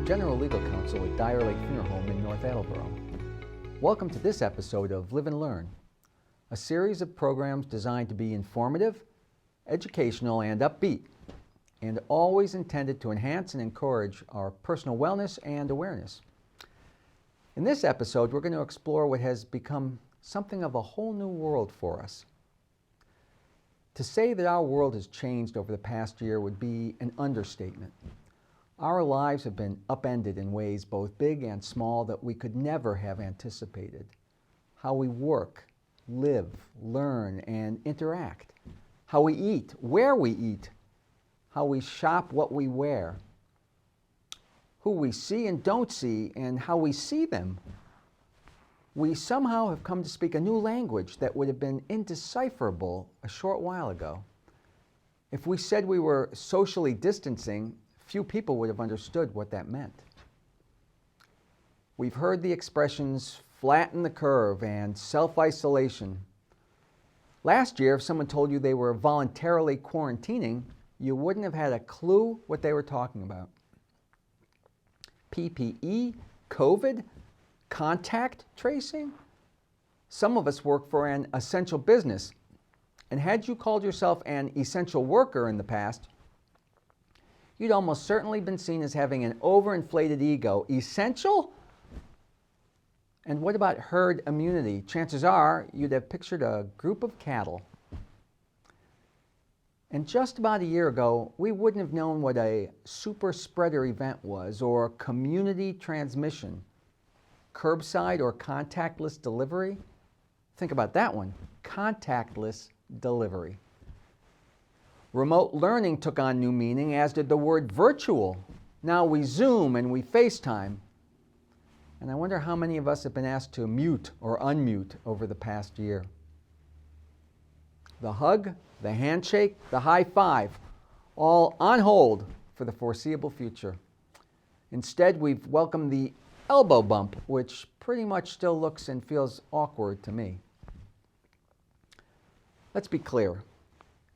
General Legal Counsel at Dyer Lake Funeral Home in North Attleboro. Welcome to this episode of Live and Learn, a series of programs designed to be informative, educational, and upbeat, and always intended to enhance and encourage our personal wellness and awareness. In this episode, we're going to explore what has become something of a whole new world for us. To say that our world has changed over the past year would be an understatement. Our lives have been upended in ways both big and small that we could never have anticipated. How we work, live, learn, and interact. How we eat, where we eat. How we shop, what we wear. Who we see and don't see, and how we see them. We somehow have come to speak a new language that would have been indecipherable a short while ago. If we said we were socially distancing, few people would have understood what that meant. We've heard the expressions flatten the curve and self-isolation. Last year, if someone told you they were voluntarily quarantining, you wouldn't have had a clue what they were talking about. PPE, COVID, contact tracing? Some of us work for an essential business, and had you called yourself an essential worker in the past, you'd almost certainly been seen as having an overinflated ego. Essential? And what about herd immunity? Chances are you'd have pictured a group of cattle. And just about a year ago, we wouldn't have known what a super spreader event was, or community transmission, curbside or contactless delivery. Think about that one, contactless delivery. Remote learning took on new meaning, as did the word virtual. Now we Zoom and we FaceTime. And I wonder how many of us have been asked to mute or unmute over the past year. The hug, the handshake, the high five, all on hold for the foreseeable future. Instead, we've welcomed the elbow bump, which pretty much still looks and feels awkward to me. Let's be clear.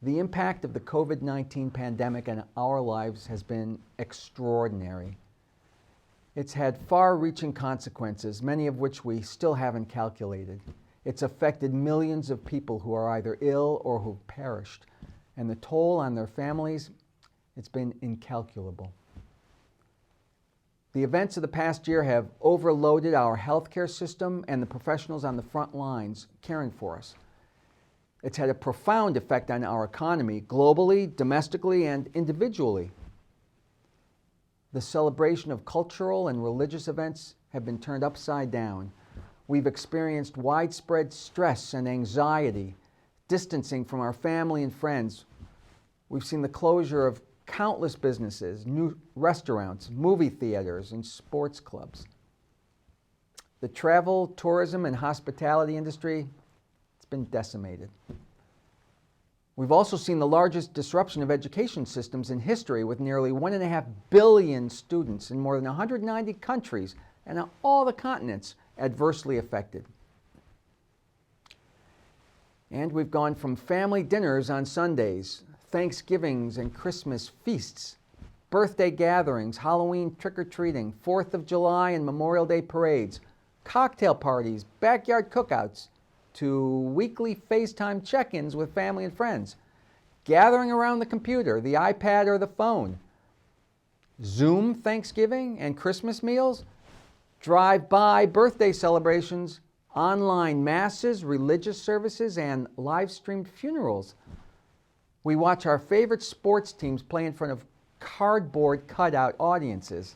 The impact of the COVID-19 pandemic in our lives has been extraordinary. It's had far-reaching consequences, many of which we still haven't calculated. It's affected millions of people who are either ill or who've perished, and the toll on their families, it's been incalculable. The events of the past year have overloaded our healthcare system and the professionals on the front lines caring for us. It's had a profound effect on our economy, globally, domestically, and individually. The celebration of cultural and religious events have been turned upside down. We've experienced widespread stress and anxiety, distancing from our family and friends. We've seen the closure of countless businesses, new restaurants, movie theaters, and sports clubs. The travel, tourism, and hospitality industry, it's been decimated. We've also seen the largest disruption of education systems in history, with nearly 1.5 billion students in more than 190 countries and on all the continents adversely affected. And we've gone from family dinners on Sundays, Thanksgivings and Christmas feasts, birthday gatherings, Halloween trick-or-treating, 4th of July and Memorial Day parades, cocktail parties, backyard cookouts, to weekly FaceTime check-ins with family and friends, gathering around the computer, the iPad or the phone, Zoom Thanksgiving and Christmas meals, drive-by birthday celebrations, online masses, religious services, and live-streamed funerals. We watch our favorite sports teams play in front of cardboard cutout audiences.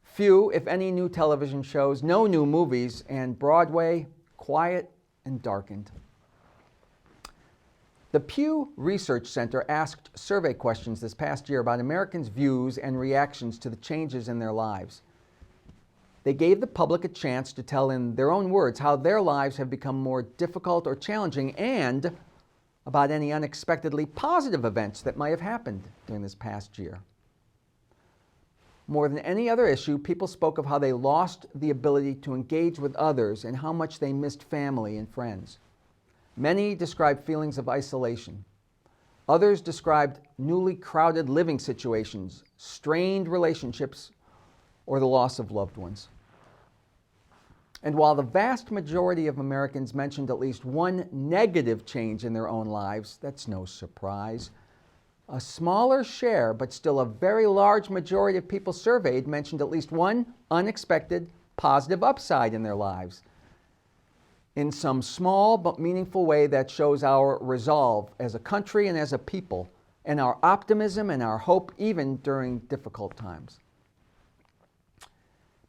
Few, if any, new television shows, no new movies, and Broadway quiet and darkened. The Pew Research Center asked survey questions this past year about Americans' views and reactions to the changes in their lives. They gave the public a chance to tell in their own words how their lives have become more difficult or challenging, and about any unexpectedly positive events that might have happened during this past year. More than any other issue, people spoke of how they lost the ability to engage with others and how much they missed family and friends. Many described feelings of isolation. Others described newly crowded living situations, strained relationships, or the loss of loved ones. And while the vast majority of Americans mentioned at least one negative change in their own lives, that's no surprise. A smaller share, but still a very large majority of people surveyed mentioned at least one unexpected positive upside in their lives, in some small but meaningful way that shows our resolve as a country and as a people, and our optimism and our hope even during difficult times.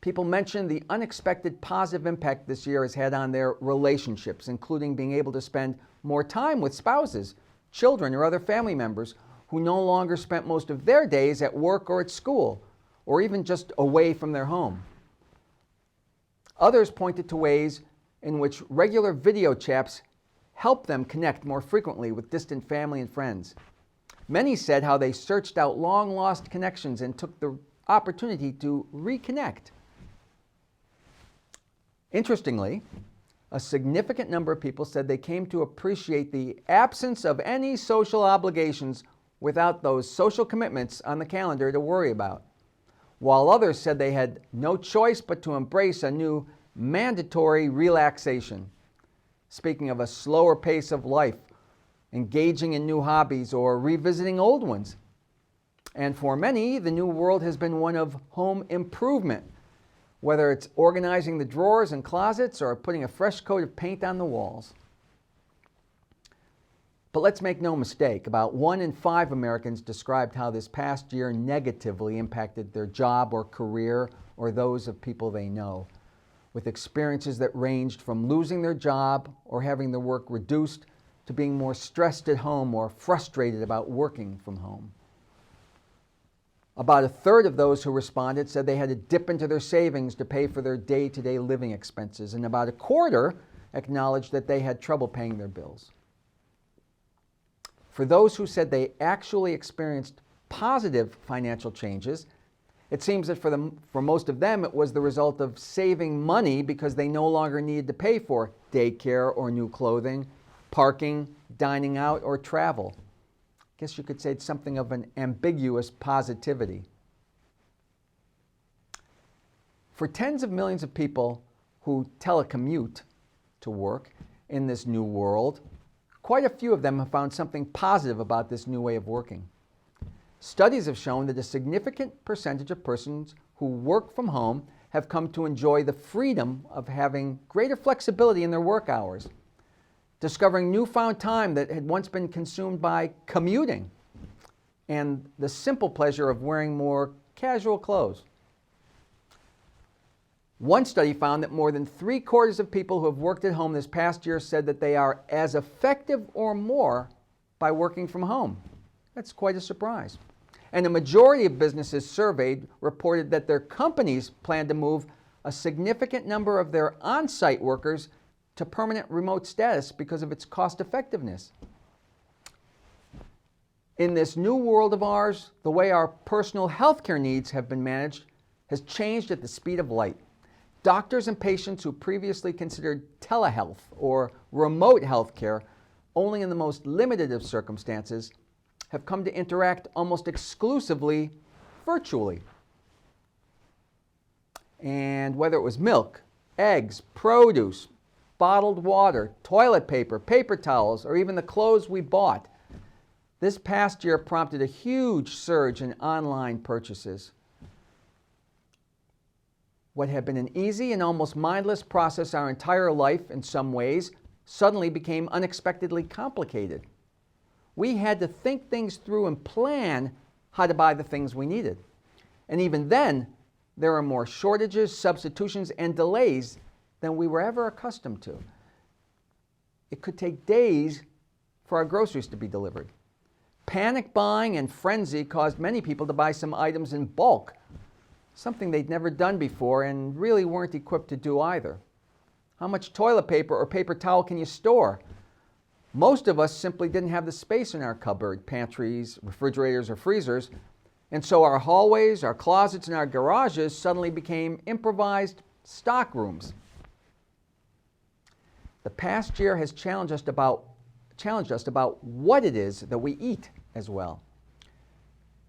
People mentioned the unexpected positive impact this year has had on their relationships, including being able to spend more time with spouses, children, or other family members who no longer spent most of their days at work or at school, or even just away from their home. Others pointed to ways in which regular video chats help them connect more frequently with distant family and friends. Many said how they searched out long-lost connections and took the opportunity to reconnect. Interestingly, a significant number of people said they came to appreciate the absence of any social obligations without those social commitments on the calendar to worry about, while others said they had no choice but to embrace a new mandatory relaxation, speaking of a slower pace of life, engaging in new hobbies, or revisiting old ones. And for many, the new world has been one of home improvement, whether it's organizing the drawers and closets or putting a fresh coat of paint on the walls. But let's make no mistake, about 1 in 5 Americans described how this past year negatively impacted their job or career or those of people they know, with experiences that ranged from losing their job or having their work reduced to being more stressed at home or frustrated about working from home. About a third of those who responded said they had to dip into their savings to pay for their day-to-day living expenses, and about a quarter acknowledged that they had trouble paying their bills. For those who said they actually experienced positive financial changes, it seems that for most of them it was the result of saving money because they no longer needed to pay for daycare or new clothing, parking, dining out, or travel. I guess you could say it's something of an ambiguous positivity. For tens of millions of people who telecommute to work in this new world, quite a few of them have found something positive about this new way of working. Studies have shown that a significant percentage of persons who work from home have come to enjoy the freedom of having greater flexibility in their work hours, discovering newfound time that had once been consumed by commuting, and the simple pleasure of wearing more casual clothes. One study found that more than 3/4 of people who have worked at home this past year said that they are as effective or more by working from home. That's quite a surprise. And a majority of businesses surveyed reported that their companies plan to move a significant number of their on-site workers to permanent remote status because of its cost effectiveness. In this new world of ours, the way our personal health care needs have been managed has changed at the speed of light. Doctors and patients who previously considered telehealth or remote health care only in the most limited of circumstances have come to interact almost exclusively virtually. And whether it was milk, eggs, produce, bottled water, toilet paper, paper towels, or even the clothes we bought, this past year prompted a huge surge in online purchases. What had been an easy and almost mindless process our entire life in some ways suddenly became unexpectedly complicated. We had to think things through and plan how to buy the things we needed. And even then, there were more shortages, substitutions, and delays than we were ever accustomed to. It could take days for our groceries to be delivered. Panic buying and frenzy caused many people to buy some items in bulk, something they'd never done before and really weren't equipped to do either. How much toilet paper or paper towel can you store? Most of us simply didn't have the space in our cupboard, pantries, refrigerators, or freezers, and so our hallways, our closets, and our garages suddenly became improvised stock rooms. The past year has challenged us about what it is that we eat as well.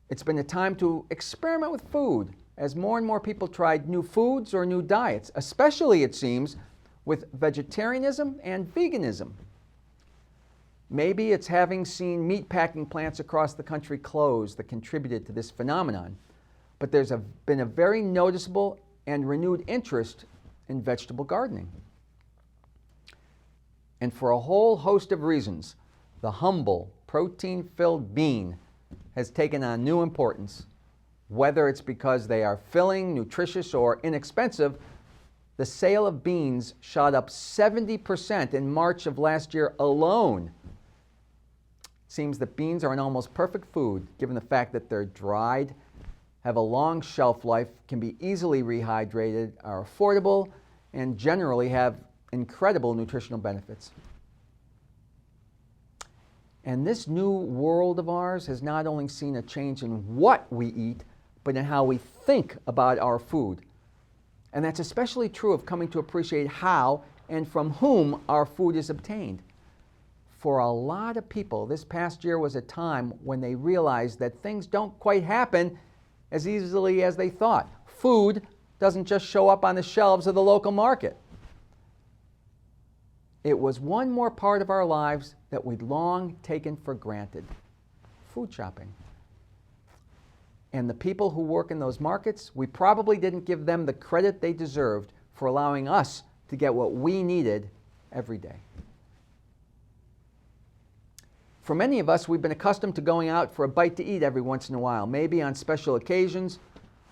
It's been a time to experiment with food as more and more people tried new foods or new diets, especially, it seems, with vegetarianism and veganism. Maybe it's having seen meatpacking plants across the country close that contributed to this phenomenon, but there's been a very noticeable and renewed interest in vegetable gardening. And for a whole host of reasons, the humble, protein-filled bean has taken on new importance. Whether it's because they are filling, nutritious, or inexpensive, the sale of beans shot up 70% in March of last year alone. It seems that beans are an almost perfect food, given the fact that they're dried, have a long shelf life, can be easily rehydrated, are affordable, and generally have incredible nutritional benefits. And this new world of ours has not only seen a change in what we eat, but in how we think about our food. And that's especially true of coming to appreciate how and from whom our food is obtained. For a lot of people, this past year was a time when they realized that things don't quite happen as easily as they thought. Food doesn't just show up on the shelves of the local market. It was one more part of our lives that we'd long taken for granted: food shopping. And the people who work in those markets, we probably didn't give them the credit they deserved for allowing us to get what we needed every day. For many of us, we've been accustomed to going out for a bite to eat every once in a while, maybe on special occasions,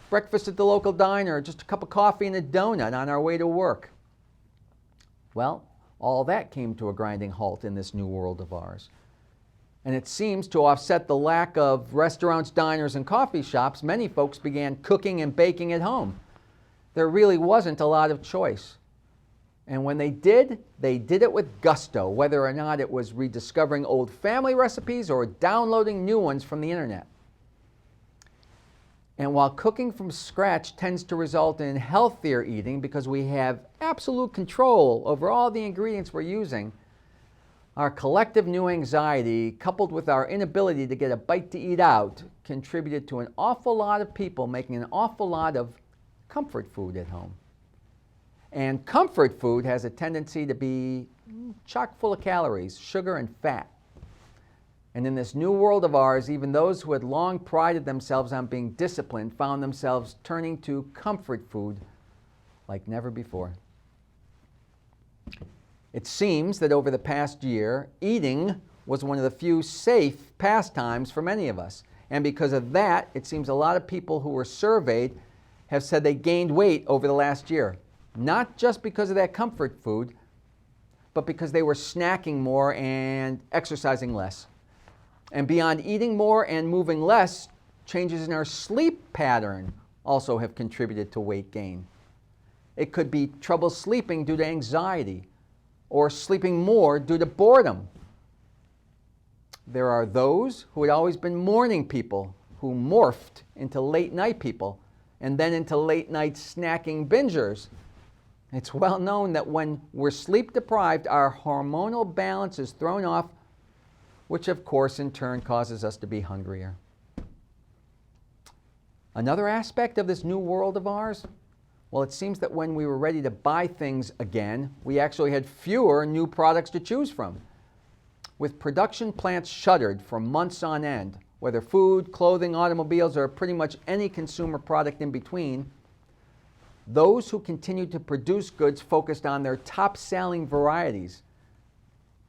breakfast at the local diner, or just a cup of coffee and a donut on our way to work. Well, all that came to a grinding halt in this new world of ours. And it seems to offset the lack of restaurants, diners, and coffee shops, many folks began cooking and baking at home. There really wasn't a lot of choice. And when they did it with gusto, whether or not it was rediscovering old family recipes or downloading new ones from the internet. And while cooking from scratch tends to result in healthier eating because we have absolute control over all the ingredients we're using, our collective new anxiety, coupled with our inability to get a bite to eat out, contributed to an awful lot of people making an awful lot of comfort food at home. And comfort food has a tendency to be chock full of calories, sugar, and fat. And in this new world of ours, even those who had long prided themselves on being disciplined found themselves turning to comfort food like never before. It seems that over the past year, eating was one of the few safe pastimes for many of us. And because of that, it seems a lot of people who were surveyed have said they gained weight over the last year. Not just because of that comfort food, but because they were snacking more and exercising less. And beyond eating more and moving less, changes in our sleep pattern also have contributed to weight gain. It could be trouble sleeping due to anxiety, or sleeping more due to boredom. There are those who had always been morning people who morphed into late night people and then into late night snacking bingers. It's well known that when we're sleep deprived, our hormonal balance is thrown off, which of course in turn causes us to be hungrier. Another aspect of this new world of ours, well, it seems that when we were ready to buy things again, we actually had fewer new products to choose from. With production plants shuttered for months on end, whether food, clothing, automobiles, or pretty much any consumer product in between, those who continued to produce goods focused on their top-selling varieties,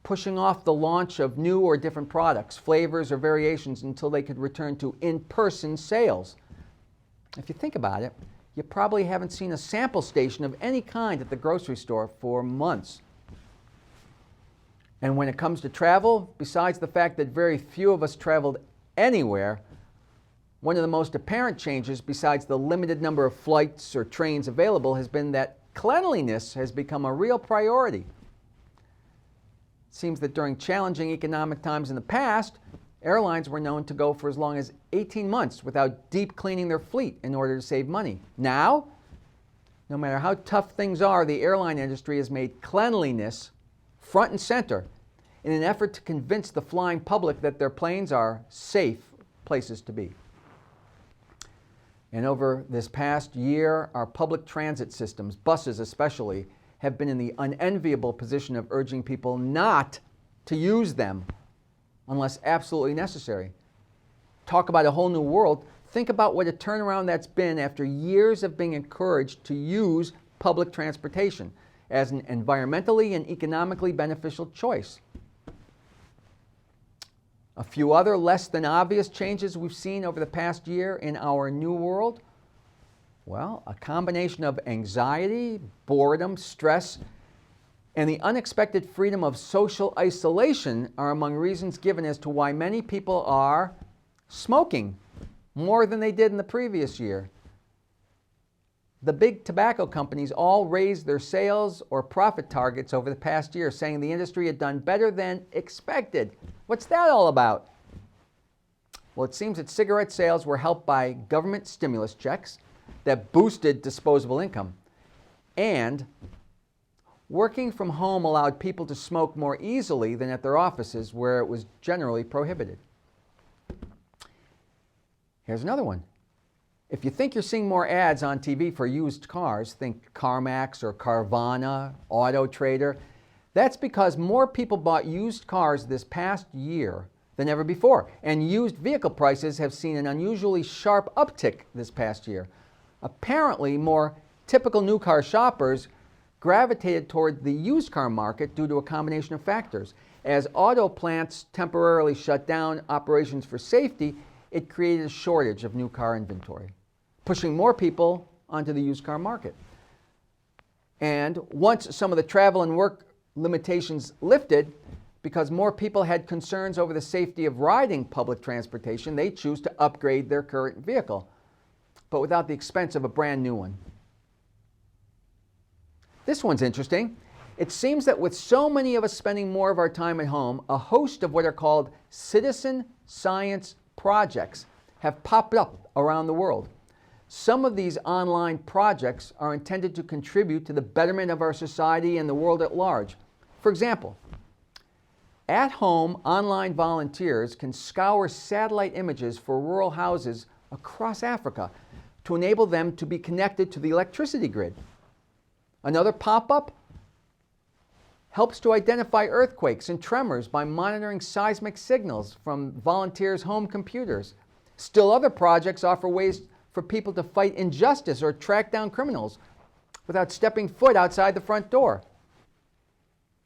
pushing off the launch of new or different products, flavors, or variations until they could return to in-person sales. If you think about it, you probably haven't seen a sample station of any kind at the grocery store for months. And when it comes to travel, besides the fact that very few of us traveled anywhere, one of the most apparent changes, besides the limited number of flights or trains available, has been that cleanliness has become a real priority. It seems that during challenging economic times in the past, airlines were known to go for as long as 18 months without deep cleaning their fleet in order to save money. Now, no matter how tough things are, the airline industry has made cleanliness front and center in an effort to convince the flying public that their planes are safe places to be. And over this past year, our public transit systems, buses especially, have been in the unenviable position of urging people not to use them unless absolutely necessary. Talk about a whole new world. Think about what a turnaround that's been after years of being encouraged to use public transportation as an environmentally and economically beneficial choice. A few other less than obvious changes we've seen over the past year in our new world. Well, a combination of anxiety, boredom, stress, and the unexpected freedom of social isolation are among reasons given as to why many people are smoking more than they did in the previous year. The big tobacco companies all raised their sales or profit targets over the past year, saying the industry had done better than expected. What's that all about? Well, it seems that cigarette sales were helped by government stimulus checks that boosted disposable income. And working from home allowed people to smoke more easily than at their offices, where it was generally prohibited. Here's another one. If you think you're seeing more ads on TV for used cars, think CarMax or Carvana, Auto Trader, that's because more people bought used cars this past year than ever before. And used vehicle prices have seen an unusually sharp uptick this past year. Apparently, more typical new car shoppers gravitated toward the used car market due to a combination of factors. As auto plants temporarily shut down operations for safety, it created a shortage of new car inventory, pushing more people onto the used car market. And once some of the travel and work limitations lifted, because more people had concerns over the safety of riding public transportation, they choose to upgrade their current vehicle, but without the expense of a brand new one. This one's interesting. It seems that with so many of us spending more of our time at home, a host of what are called citizen science projects have popped up around the world. Some of these online projects are intended to contribute to the betterment of our society and the world at large. For example, at-home online volunteers can scour satellite images for rural houses across Africa to enable them to be connected to the electricity grid. Another pop-up helps to identify earthquakes and tremors by monitoring seismic signals from volunteers' home computers. Still other projects offer ways for people to fight injustice or track down criminals without stepping foot outside the front door.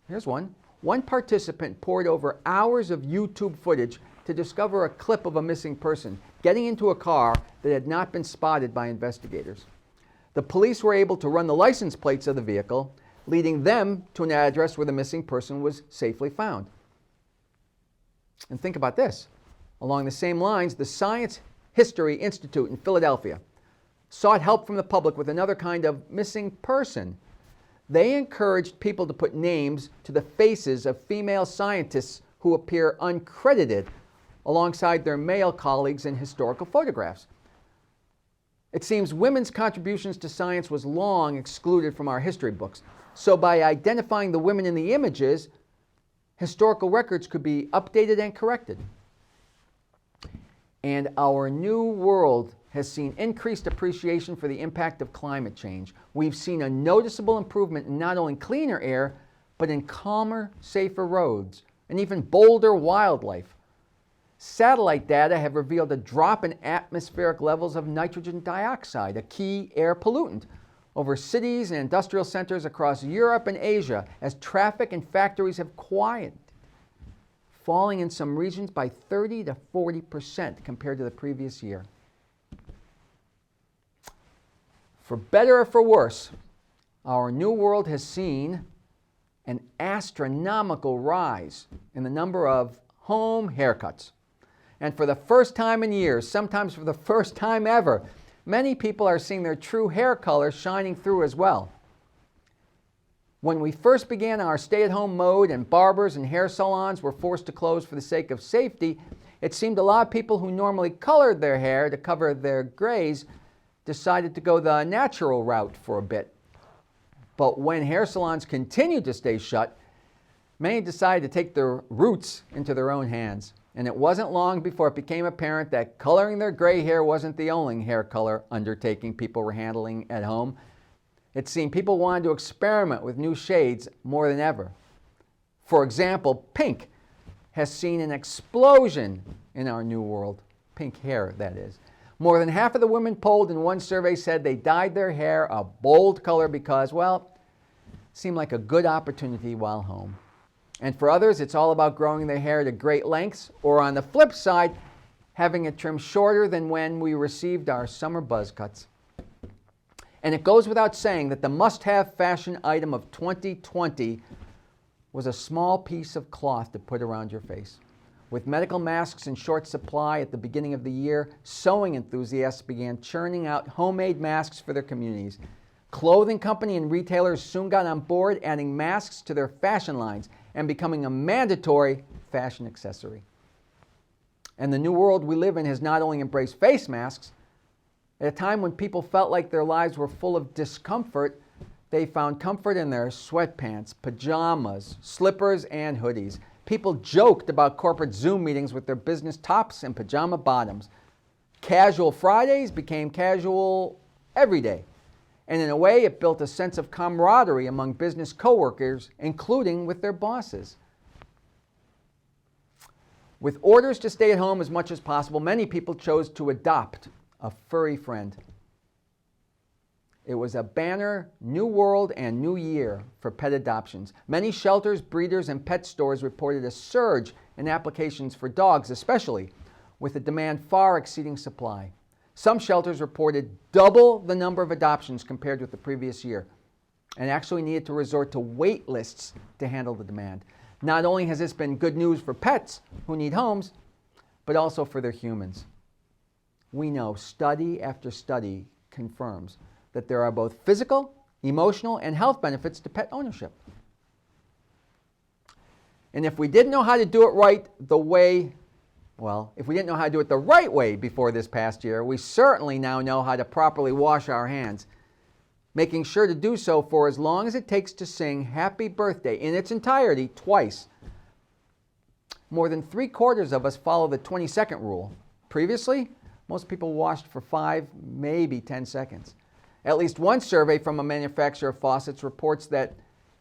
Here's one. One participant poured over hours of YouTube footage to discover a clip of a missing person getting into a car that had not been spotted by investigators. The police were able to run the license plates of the vehicle, leading them to an address where the missing person was safely found. And think about this. Along the same lines, the Science History Institute in Philadelphia sought help from the public with another kind of missing person. They encouraged people to put names to the faces of female scientists who appear uncredited alongside their male colleagues in historical photographs. It seems women's contributions to science was long excluded from our history books. So by identifying the women in the images, historical records could be updated and corrected. And our new world has seen increased appreciation for the impact of climate change. We've seen a noticeable improvement in not only cleaner air, but in calmer, safer roads, and even bolder wildlife. Satellite data have revealed a drop in atmospheric levels of nitrogen dioxide, a key air pollutant, over cities and industrial centers across Europe and Asia as traffic and factories have quieted, falling in some regions by 30 to 40% compared to the previous year. For better or for worse, our new world has seen an astronomical rise in the number of home haircuts. And for the first time in years, sometimes for the first time ever, many people are seeing their true hair color shining through as well. When we first began our stay-at-home mode and barbers and hair salons were forced to close for the sake of safety, it seemed a lot of people who normally colored their hair to cover their grays decided to go the natural route for a bit. But when hair salons continued to stay shut, many decided to take their roots into their own hands. And it wasn't long before it became apparent that coloring their gray hair wasn't the only hair color undertaking people were handling at home. It seemed people wanted to experiment with new shades more than ever. For example, pink has seen an explosion in our new world. Pink hair, that is. More than half of the women polled in one survey said they dyed their hair a bold color because, well, it seemed like a good opportunity while home. And for others, it's all about growing their hair to great lengths, or on the flip side, having it trimmed shorter than when we received our summer buzz cuts. And it goes without saying that the must-have fashion item of 2020 was a small piece of cloth to put around your face. With medical masks in short supply at the beginning of the year, sewing enthusiasts began churning out homemade masks for their communities. Clothing company and retailers soon got on board, adding masks to their fashion lines and becoming a mandatory fashion accessory. And the new world we live in has not only embraced face masks. At a time when people felt like their lives were full of discomfort, they found comfort in their sweatpants, pajamas, slippers, and hoodies. People joked about corporate Zoom meetings with their business tops and pajama bottoms. Casual Fridays became casual every day. And in a way, it built a sense of camaraderie among business coworkers, including with their bosses. With orders to stay at home as much as possible, many people chose to adopt a furry friend. It was a banner new world and new year for pet adoptions. Many shelters, breeders, and pet stores reported a surge in applications for dogs, especially, with the demand far exceeding supply. Some shelters reported double the number of adoptions compared with the previous year, and actually needed to resort to wait lists to handle the demand. Not only has this been good news for pets who need homes, but also for their humans. We know study after study confirms that there are both physical, emotional, and health benefits to pet ownership. And if we didn't know how to do it right if we didn't know how to do it the right way before this past year, we certainly now know how to properly wash our hands, making sure to do so for as long as it takes to sing Happy Birthday in its entirety twice. More than 3/4 of us follow the 20-second rule. Previously, most people washed for 5, maybe 10 seconds. At least one survey from a manufacturer of faucets reports that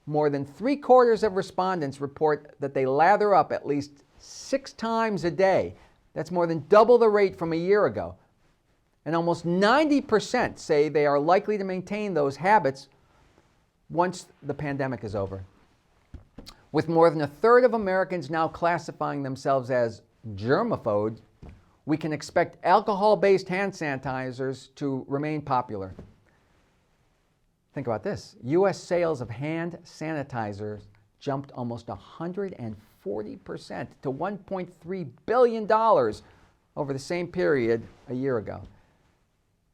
more than 3/4 of respondents report that they lather up at least 6 times a day. That's more than double the rate from a year ago. And almost 90% say they are likely to maintain those habits once the pandemic is over. With more than 1/3 of Americans now classifying themselves as germaphobes, we can expect alcohol-based hand sanitizers to remain popular. Think about this. U.S. sales of hand sanitizers jumped almost 140% to $1.3 billion over the same period a year ago.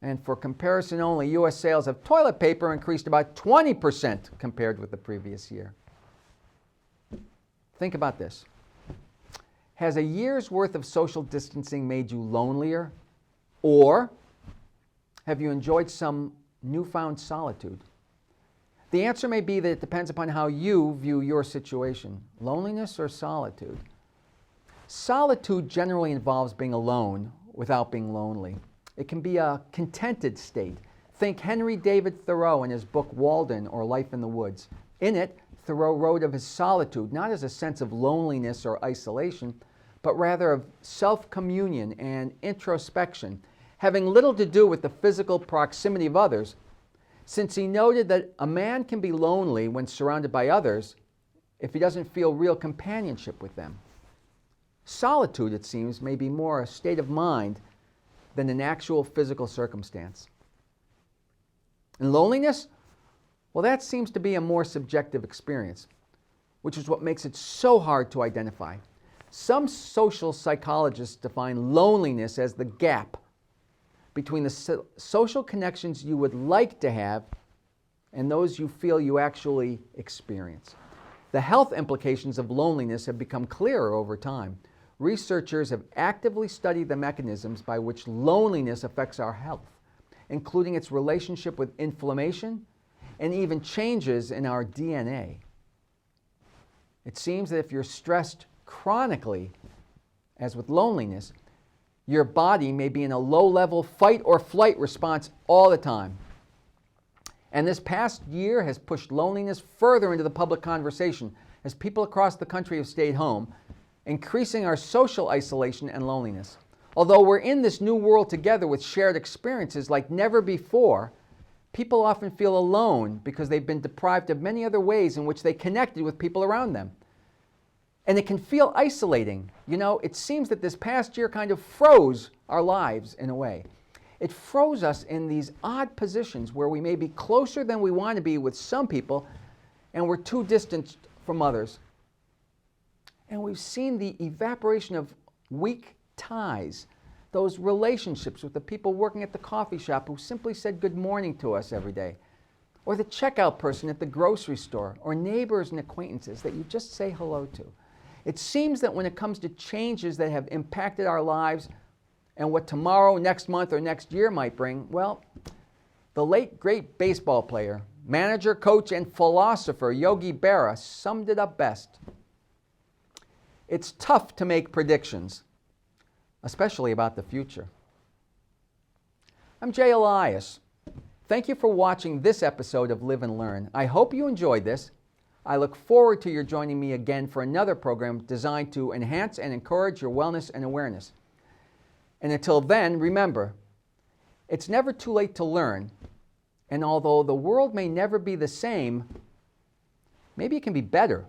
And for comparison only, U.S. sales of toilet paper increased about 20% compared with the previous year. Think about this. Has a year's worth of social distancing made you lonelier? Or have you enjoyed some newfound solitude? The answer may be that it depends upon how you view your situation, loneliness or solitude. Solitude generally involves being alone without being lonely. It can be a contented state. Think Henry David Thoreau in his book Walden, or Life in the Woods. In it, Thoreau wrote of his solitude not as a sense of loneliness or isolation, but rather of self-communion and introspection, having little to do with the physical proximity of others, since he noted that a man can be lonely when surrounded by others if he doesn't feel real companionship with them. Solitude, it seems, may be more a state of mind than an actual physical circumstance. And loneliness? Well, that seems to be a more subjective experience, which is what makes it so hard to identify. Some social psychologists define loneliness as the gap between the social connections you would like to have and those you feel you actually experience. The health implications of loneliness have become clearer over time. Researchers have actively studied the mechanisms by which loneliness affects our health, including its relationship with inflammation and even changes in our DNA. It seems that if you're stressed chronically as with loneliness, your body may be in a low-level fight or flight response all the time. And this past year has pushed loneliness further into the public conversation as people across the country have stayed home, increasing our social isolation and loneliness. Although we're in this new world together with shared experiences like never before, people often feel alone because they've been deprived of many other ways in which they connected with people around them. And it can feel isolating. You know, it seems that this past year kind of froze our lives in a way. It froze us in these odd positions where we may be closer than we want to be with some people, and we're too distant from others. And we've seen the evaporation of weak ties, those relationships with the people working at the coffee shop who simply said good morning to us every day, or the checkout person at the grocery store, or neighbors and acquaintances that you just say hello to. It seems that when it comes to changes that have impacted our lives and what tomorrow, next month, or next year might bring, well, the late great baseball player, manager, coach, and philosopher Yogi Berra summed it up best. It's tough to make predictions, especially about the future. I'm Jay Elias. Thank you for watching this episode of Live and Learn. I hope you enjoyed this. I look forward to your joining me again for another program designed to enhance and encourage your wellness and awareness. And until then, remember, it's never too late to learn. And although the world may never be the same, maybe it can be better.